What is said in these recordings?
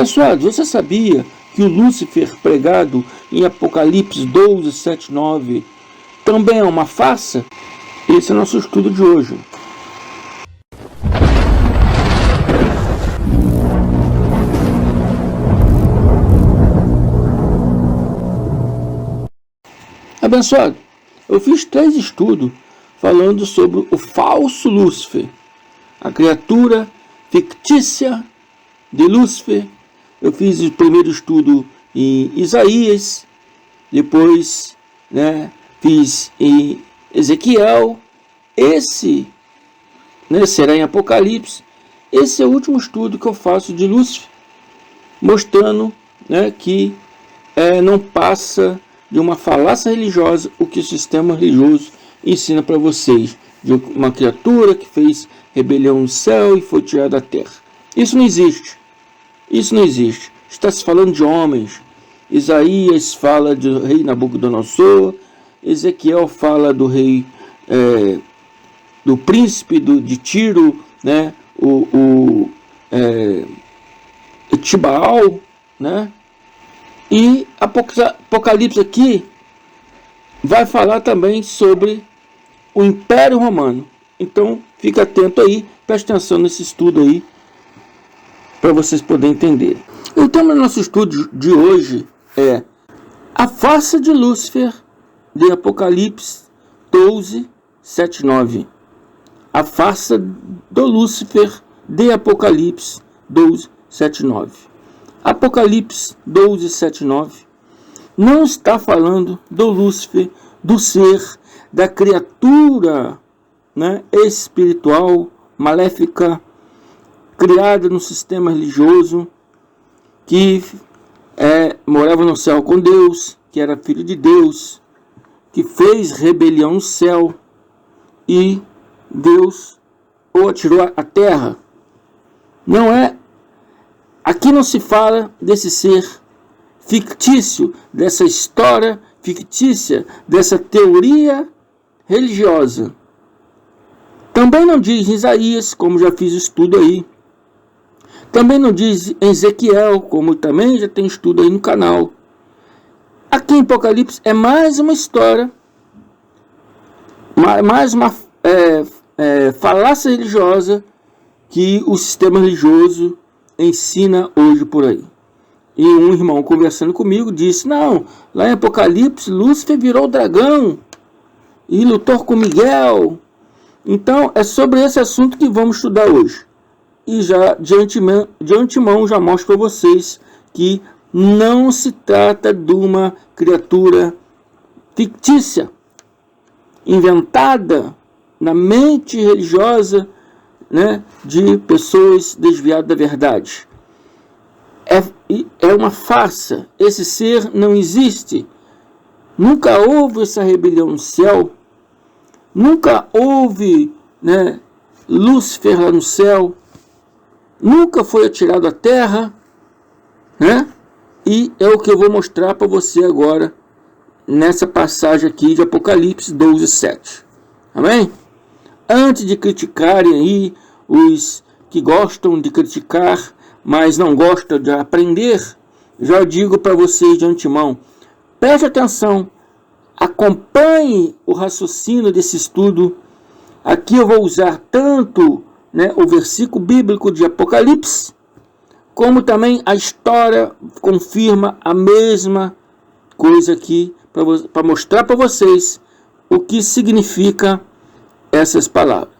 Abençoado, você sabia que o Lúcifer pregado em Apocalipse 12, 7, 9 também é uma farsa? Esse é o nosso estudo de hoje. Abençoado, eu fiz 3 estudos falando sobre o falso Lúcifer, a criatura fictícia de Lúcifer. Eu fiz o primeiro estudo em Isaías, depois fiz em Ezequiel, esse será em Apocalipse. Esse é o último estudo que eu faço de Lúcifer, mostrando que não passa de uma falácia religiosa o que o sistema religioso ensina para vocês, de uma criatura que fez rebelião no céu e foi tirada da terra. Isso não existe. Isso não existe. Está se falando de homens. Isaías fala do rei Nabucodonosor, Ezequiel fala do rei, do príncipe de Tiro, Tibaal, E Apocalipse aqui vai falar também sobre o Império Romano. Então, fica atento aí, preste atenção nesse estudo aí, para vocês poderem entender. O tema do nosso estudo de hoje é a farsa de Lúcifer, de Apocalipse 12, 7, 9. A farsa do Lúcifer, de Apocalipse 12, 7, 9. Apocalipse 12, 7, 9 não está falando do Lúcifer, do ser, da criatura espiritual, maléfica, criada no sistema religioso, que morava no céu com Deus, que era filho de Deus, que fez rebelião no céu e Deus o atirou à terra. Aqui não se fala desse ser fictício, dessa história fictícia, dessa teoria religiosa. Também não diz em Isaías, como já fiz estudo aí. Também não diz em Ezequiel, como também já tem estudo aí no canal. Aqui em Apocalipse é mais uma história, mais uma falácia religiosa que o sistema religioso ensina hoje por aí. E um irmão conversando comigo disse: não, lá em Apocalipse Lúcifer virou dragão e lutou com Miguel. Então é sobre esse assunto que vamos estudar hoje. E já de antemão já mostro para vocês que não se trata de uma criatura fictícia, inventada na mente religiosa de pessoas desviadas da verdade. É uma farsa. Esse ser não existe. Nunca houve essa rebelião no céu. Nunca houve Lúcifer lá no céu. Nunca foi atirado à terra. E é o que eu vou mostrar para você agora, nessa passagem aqui de Apocalipse 12, 7. Amém? Antes de criticarem aí os que gostam de criticar, mas não gostam de aprender, já digo para vocês de antemão, preste atenção, acompanhe o raciocínio desse estudo. Aqui eu vou usar tanto o versículo bíblico de Apocalipse, como também a história confirma a mesma coisa aqui, para mostrar para vocês o que significa essas palavras.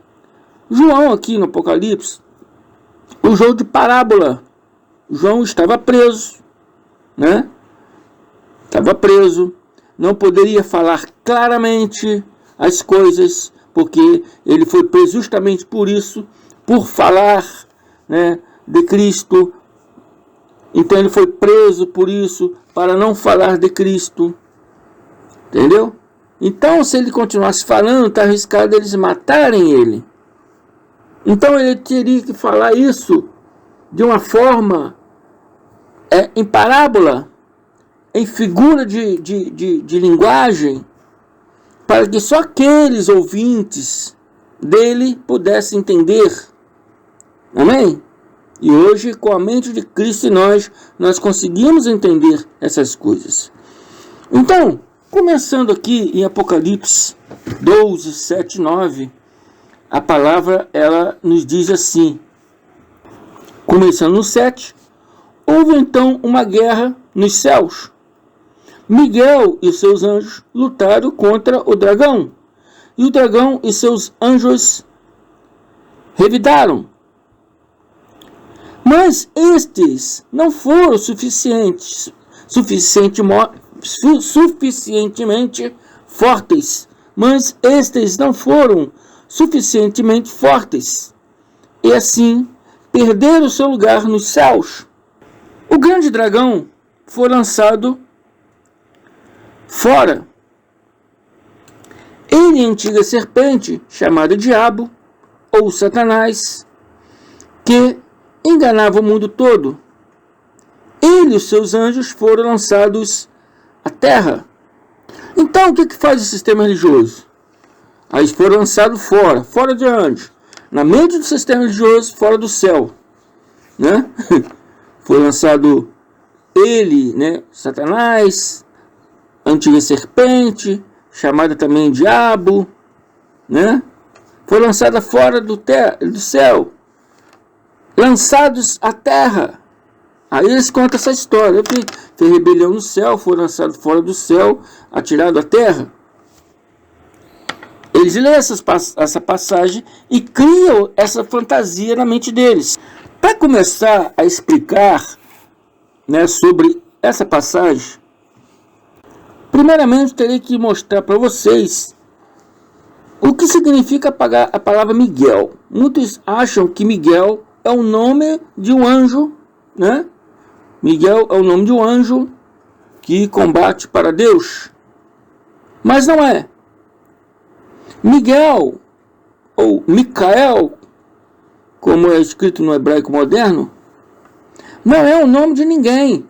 João aqui no Apocalipse, o jogo de parábola. João estava preso, Estava preso, não poderia falar claramente as coisas, porque ele foi preso justamente por isso, por falar de Cristo. Então ele foi preso por isso, para não falar de Cristo. Entendeu? Então, se ele continuasse falando, está arriscado eles matarem ele. Então ele teria que falar isso de uma forma em parábola, em figura de linguagem, para que só aqueles ouvintes dele pudessem entender. Amém? E hoje, com a mente de Cristo em nós conseguimos entender essas coisas. Então, começando aqui em Apocalipse 12, 7 e 9, a palavra ela nos diz assim, começando no 7, houve então uma guerra nos céus. Miguel e seus anjos lutaram contra o dragão, e o dragão e seus anjos revidaram. Mas estes não foram suficientemente fortes. Mas estes não foram suficientemente fortes. E assim perderam seu lugar nos céus. O grande dragão foi lançado fora. Ele é a antiga serpente, chamada Diabo, ou Satanás, que enganava o mundo todo. Ele e os seus anjos foram lançados à terra. Então, o que faz o sistema religioso? Aí eles foram lançados fora de onde? Na mente do sistema religioso, fora do céu. Né? Foi lançado ele, né? Satanás, a antiga serpente, chamada também Diabo, né? Foi lançada fora do céu, lançados à terra. Aí eles contam essa história. Fez rebelião no céu, foi lançado fora do céu, atirado à terra. Eles lêem essa passagem e criam essa fantasia na mente deles. Para começar a explicar, né, sobre essa passagem, primeiramente terei que mostrar para vocês o que significa a palavra Miguel. Muitos acham que Miguel é o nome de um anjo, né? Miguel é o nome de um anjo que combate para Deus. Mas não é. Miguel, ou Micael, como é escrito no hebraico moderno, não é o nome de ninguém.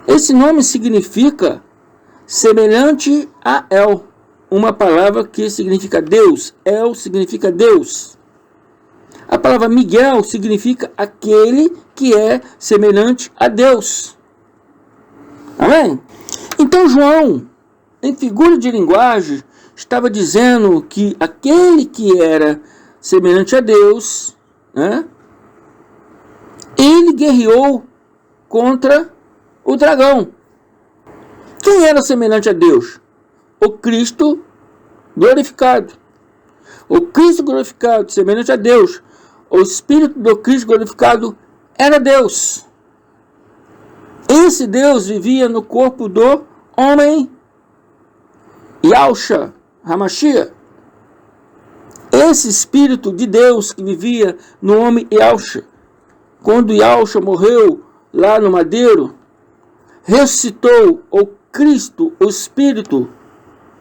Esse nome significa semelhante a El, uma palavra que significa Deus. El significa Deus. A palavra Miguel significa aquele que é semelhante a Deus. Amém? Então João, em figura de linguagem, estava dizendo que aquele que era semelhante a Deus, né, ele guerreou contra o dragão. Quem era semelhante a Deus? O Cristo glorificado. O Cristo glorificado, semelhante a Deus. O Espírito do Cristo glorificado era Deus. Esse Deus vivia no corpo do homem Yahshua HaMashiach. Esse Espírito de Deus que vivia no homem Yahshua, quando Yahshua morreu lá no madeiro, ressuscitou o Cristo, o Espírito,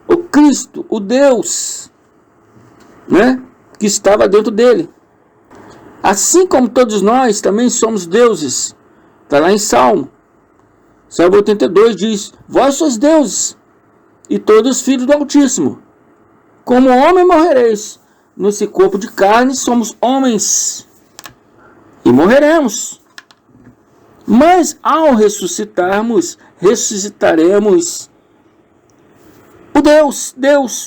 o Cristo, o Deus, né, que estava dentro dele. Assim como todos nós também somos deuses. Está lá em Salmo 82 diz: vós sois deuses, e todos filhos do Altíssimo. Como homem morrereis. Nesse corpo de carne somos homens e morreremos. Mas ao ressuscitarmos, ressuscitaremos o Deus,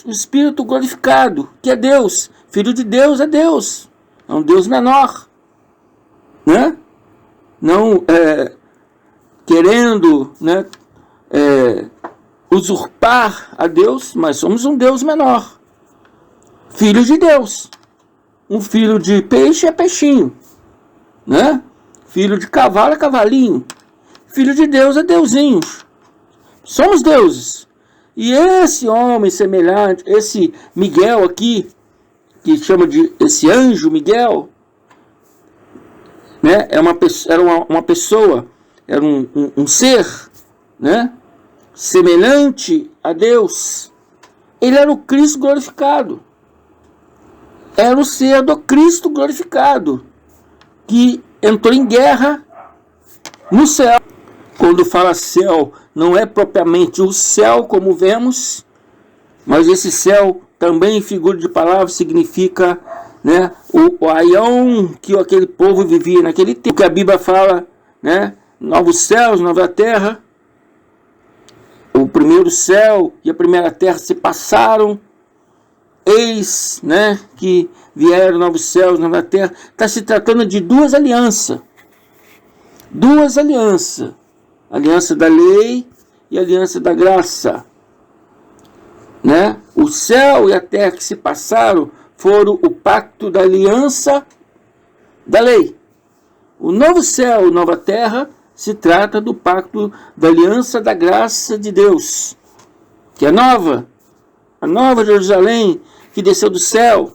o Espírito glorificado, que é Deus. Filho de Deus é Deus. É um Deus menor, né? Não querendo, né, usurpar a Deus, mas somos um Deus menor. Filho de Deus. Um filho de peixe é peixinho, né? Filho de cavalo é cavalinho. Filho de Deus é deusinho. Somos deuses. E esse homem semelhante, esse Miguel aqui, que chama de esse anjo Miguel, né? Era uma pessoa, era um ser, né? Semelhante a Deus. Ele era o Cristo glorificado. Era o ser do Cristo glorificado, que entrou em guerra no céu. Quando fala céu, não é propriamente o céu como vemos, mas esse céu também, em figura de palavra, significa né, o aion que aquele povo vivia naquele tempo, que a Bíblia fala, né, novos céus, nova terra. O primeiro céu e a primeira terra se passaram, eis, né, que vieram novos céus, nova terra. Está se tratando de duas alianças. Duas alianças. Aliança da lei e aliança da graça. Né? O céu e a terra que se passaram foram o pacto da aliança da lei. O novo céu e nova terra se trata do pacto da aliança da graça de Deus, que é nova, a nova Jerusalém que desceu do céu,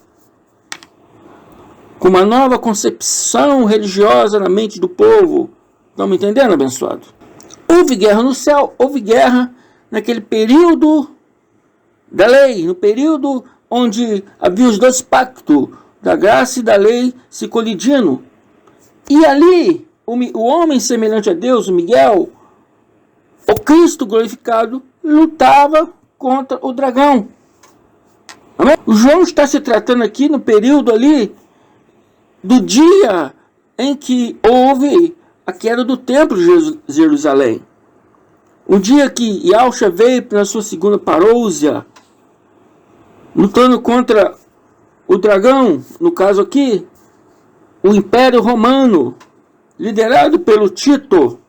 com uma nova concepção religiosa na mente do povo. Estão me entendendo, abençoado? Houve guerra no céu, houve guerra naquele período da lei, no período onde havia os dois pactos, da graça e da lei se colidindo. E ali, o homem semelhante a Deus, o Miguel, o Cristo glorificado, lutava contra o dragão. Amém? O João está se tratando aqui no período ali do dia em que houve a queda do templo de Jerusalém. O dia que Yahushua veio para sua segunda parousia, lutando contra o dragão, no caso aqui, o Império Romano, liderado pelo Tito,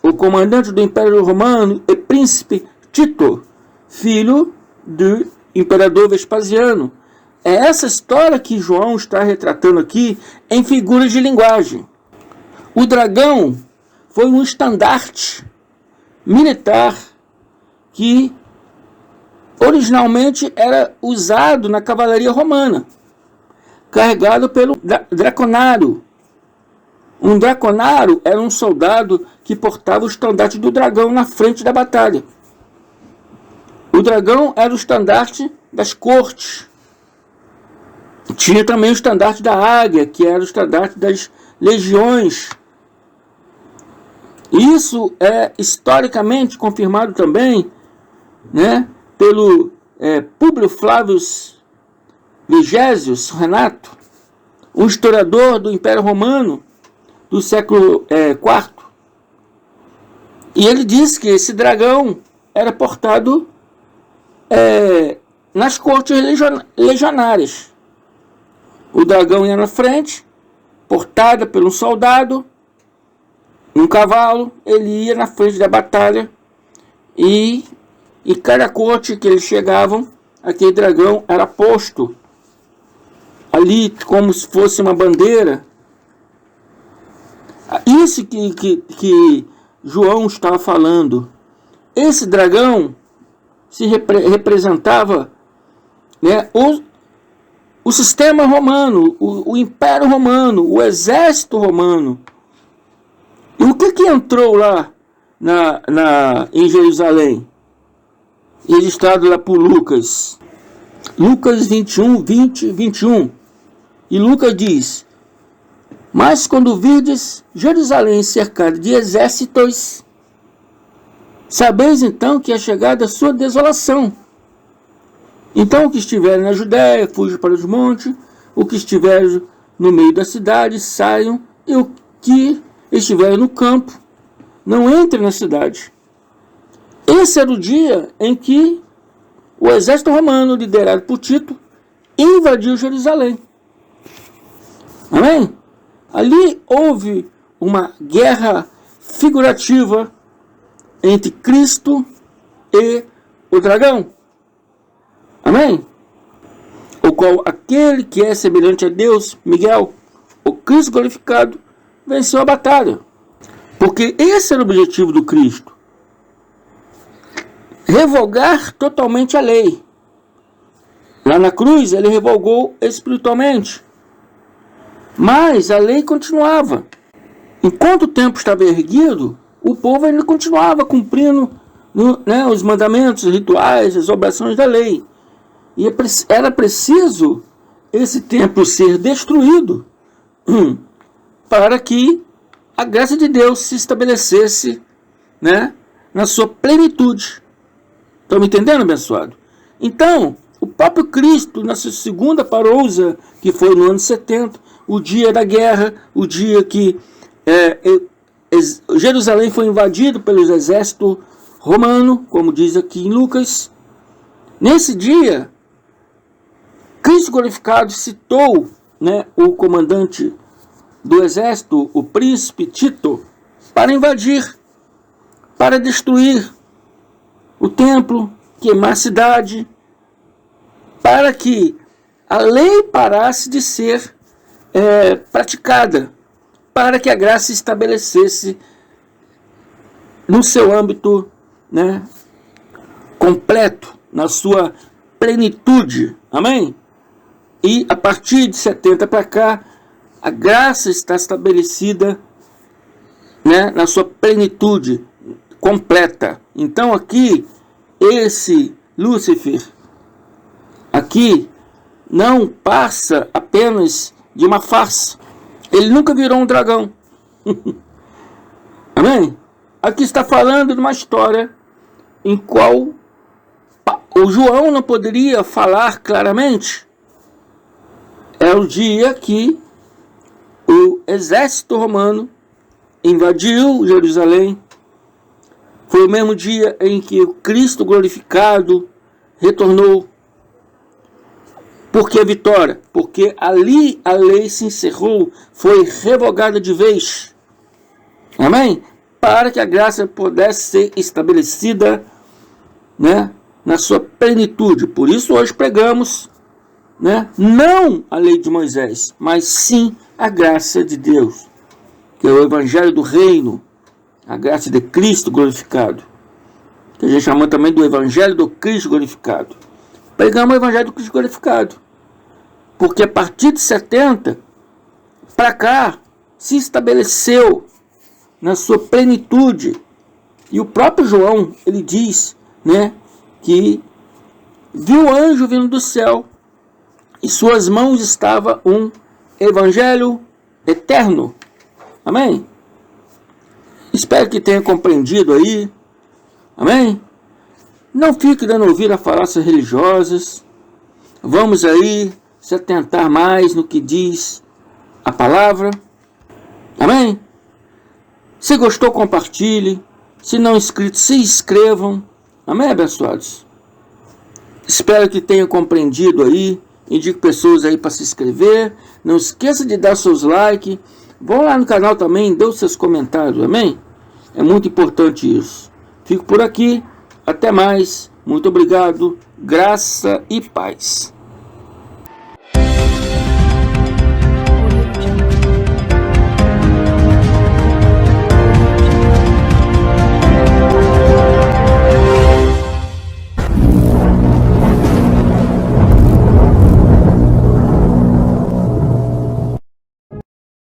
o comandante do Império Romano e príncipe Tito, filho do imperador Vespasiano. É essa história que João está retratando aqui em figuras de linguagem. O dragão foi um estandarte militar que originalmente era usado na cavalaria romana, carregado pelo draconário. Um draconário era um soldado que portava o estandarte do dragão na frente da batalha. O dragão era o estandarte das cortes. Tinha também o estandarte da águia, que era o estandarte das legiões. Isso é historicamente confirmado também, né, pelo Públio Flávio Vigésius Renato, um historiador do Império Romano do século IV. E ele diz que esse dragão era portado nas cortes legionárias. O dragão ia na frente, portado por um soldado, um cavalo, ele ia na frente da batalha e cada corte que eles chegavam, aquele dragão era posto ali como se fosse uma bandeira. Isso que João estava falando. Esse dragão se representava, né, o sistema romano, o Império Romano, o exército romano. E o que entrou lá em Jerusalém? Registrado lá por Lucas. Lucas 21, 20, 21. E Lucas diz: mas quando virdes Jerusalém cercada de exércitos, sabeis então que é chegada a sua desolação. Então o que estiver na Judéia, fuja para os montes, o que estiver no meio da cidade, saiam, e o que estiver no campo, não entre na cidade. Esse era o dia em que o exército romano, liderado por Tito, invadiu Jerusalém. Amém? Ali houve uma guerra figurativa entre Cristo e o dragão. Amém? O qual aquele que é semelhante a Deus, Miguel, o Cristo glorificado, venceu a batalha. Porque esse era o objetivo do Cristo. Revogar totalmente a lei. Lá na cruz ele revogou espiritualmente. Mas a lei continuava. Enquanto o templo estava erguido, o povo ainda continuava cumprindo os mandamentos, os rituais, as obrigações da lei. E era preciso esse templo ser destruído para que a graça de Deus se estabelecesse, né, na sua plenitude. Estão me entendendo, abençoado? Então, o próprio Cristo, na sua segunda parousa, que foi no ano 70, o dia da guerra, o dia que Jerusalém foi invadido pelo exército romano, como diz aqui em Lucas. Nesse dia, Cristo glorificado citou, né, o comandante do exército, o príncipe Tito, para invadir, para destruir o templo, queimar a cidade, para que a lei parasse de ser praticada, para que a graça se estabelecesse no seu âmbito, né, completo, na sua plenitude. Amém? E a partir de 70 para cá, a graça está estabelecida, né, na sua plenitude completa. Então aqui, esse Lúcifer, aqui, não passa apenas de uma farsa. Ele nunca virou um dragão. Amém? Aqui está falando de uma história em qual o João não poderia falar claramente. É o dia que o exército romano invadiu Jerusalém. Foi o mesmo dia em que o Cristo glorificado retornou. Por que vitória? Porque ali a lei se encerrou, foi revogada de vez. Amém? Para que a graça pudesse ser estabelecida, né, na sua plenitude. Por isso hoje pregamos, né, não a lei de Moisés, mas sim a graça de Deus, que é o evangelho do reino, a graça de Cristo glorificado, que a gente chama também do evangelho do Cristo glorificado. Pregamos o evangelho do Cristo glorificado, porque a partir de 70 para cá se estabeleceu na sua plenitude. E o próprio João, ele diz, né, que viu o anjo vindo do céu, e suas mãos estava um evangelho eterno. Amém? Espero que tenha compreendido aí. Amém? Não fique dando ouvido a falácias religiosas. Vamos aí se atentar mais no que diz a palavra. Amém? Se gostou, compartilhe. Se não inscritos, se inscrevam. Amém, abençoados? Espero que tenha compreendido aí. Indique pessoas aí para se inscrever. Não esqueça de dar seus likes. Vão lá no canal também, dê os seus comentários. Amém? É muito importante isso. Fico por aqui. Até mais. Muito obrigado. Graça e paz.